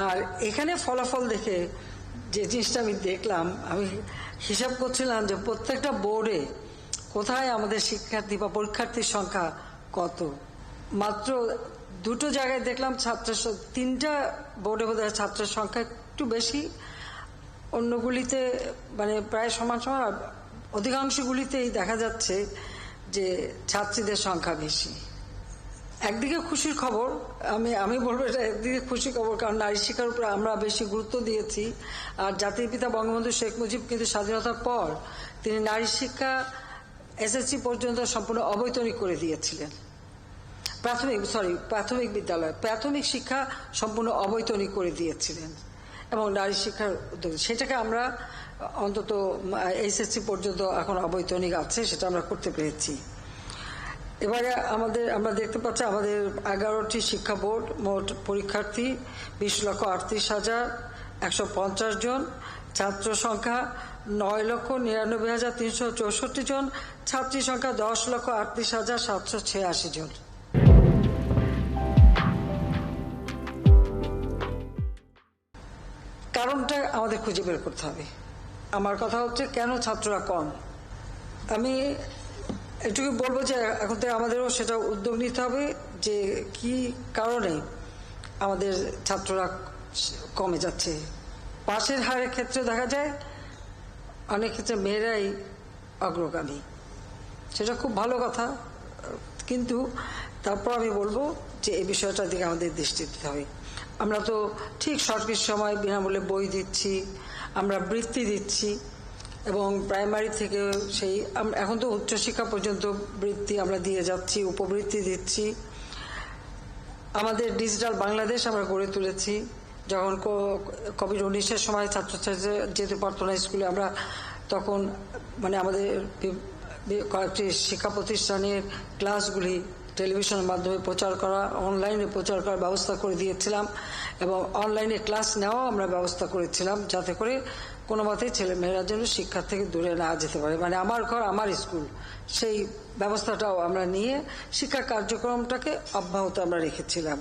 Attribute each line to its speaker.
Speaker 1: আর এখানে ফলাফল দেখে যে জিনিসটা আমি দেখলাম, আমি হিসাব করছিলাম যে প্রত্যেকটা বোর্ডে কোথায় আমাদের শিক্ষার্থী বা পরীক্ষার্থীর সংখ্যা কত। মাত্র দুটো জায়গায় দেখলাম তিনটা বোর্ডে বোধহয় ছাত্রের সংখ্যা একটু বেশি, অন্যগুলিতে মানে প্রায় সমান সমান। অধিকাংশগুলিতেই দেখা যাচ্ছে যে ছাত্রীদের সংখ্যা বেশি। একদিকে খুশির খবর, আমি বলবো এটা একদিকে খুশির খবর, কারণ নারী শিক্ষার উপরে আমরা বেশি গুরুত্ব দিয়েছি। আর জাতির পিতা বঙ্গবন্ধু শেখ মুজিব কিন্তু স্বাধীনতার পর তিনি নারী শিক্ষা এসএসসি পর্যন্ত সম্পূর্ণ অবৈতনিক করে দিয়েছিলেন। প্রাথমিক বিদ্যালয়, প্রাথমিক শিক্ষা সম্পূর্ণ অবৈতনিক করে দিয়েছিলেন এবং নারী শিক্ষার উদ্যোগ সেটাকে আমরা অন্তত এসএসসি পর্যন্ত এখন অবৈতনিক আছে, সেটা আমরা করতে পেরেছি। এবারে আমরা দেখতে পাচ্ছি আমাদের 11টি শিক্ষা বোর্ড, মোট পরীক্ষার্থী 20,38,150 জন, ছাত্র সংখ্যা 9,99,364 জন, ছাত্রী সংখ্যা 10,38,786 জন। কারণটা আমাদের খুঁজে বের করতে হবে। আমার কথা হচ্ছে কেন ছাত্ররা কম। আমি এটুকু বলবো যে এখন থেকে আমাদেরও সেটা উদ্যোগ নিতে হবে যে কি কারণে আমাদের ছাত্ররা কমে যাচ্ছে। পাশের হারের ক্ষেত্রে দেখা যায় অনেক ক্ষেত্রে মেয়েরাই অগ্রগামী, সেটা খুব ভালো কথা, কিন্তু তারপর আমি বলবো যে এই বিষয়টার দিকে আমাদের দৃষ্টি দিতে হবে। আমরা তো ঠিক সঠিক সময় বিনামূল্যে বই দিচ্ছি, আমরা বৃত্তি দিচ্ছি এবং প্রাইমারি থেকে সেই এখন তো উচ্চশিক্ষা পর্যন্ত বৃত্তি আমরা দিয়ে যাচ্ছি, উপবৃত্তি দিচ্ছি। আমাদের ডিজিটাল বাংলাদেশ আমরা গড়ে তুলেছি। যখন কোভিড-19 সময় ছাত্রছাত্রীরা যেতে পারতো না স্কুলে, আমরা তখন মানে আমাদের কয়েকটি শিক্ষা প্রতিষ্ঠানের ক্লাসগুলি টেলিভিশনের মাধ্যমে প্রচার করা, অনলাইনে প্রচার করার ব্যবস্থা করে দিয়েছিলাম এবং অনলাইনে ক্লাস নেওয়াও আমরা ব্যবস্থা করেছিলাম, যাতে করে কোনো মতেই ছেলেমেয়েরা যেন শিক্ষার থেকে দূরে না যেতে পারে, মানে আমার ঘর আমার স্কুল, সেই ব্যবস্থাটাও আমরা নিয়ে শিক্ষা কার্যক্রমটাকে অব্যাহত আমরা রেখেছিলাম।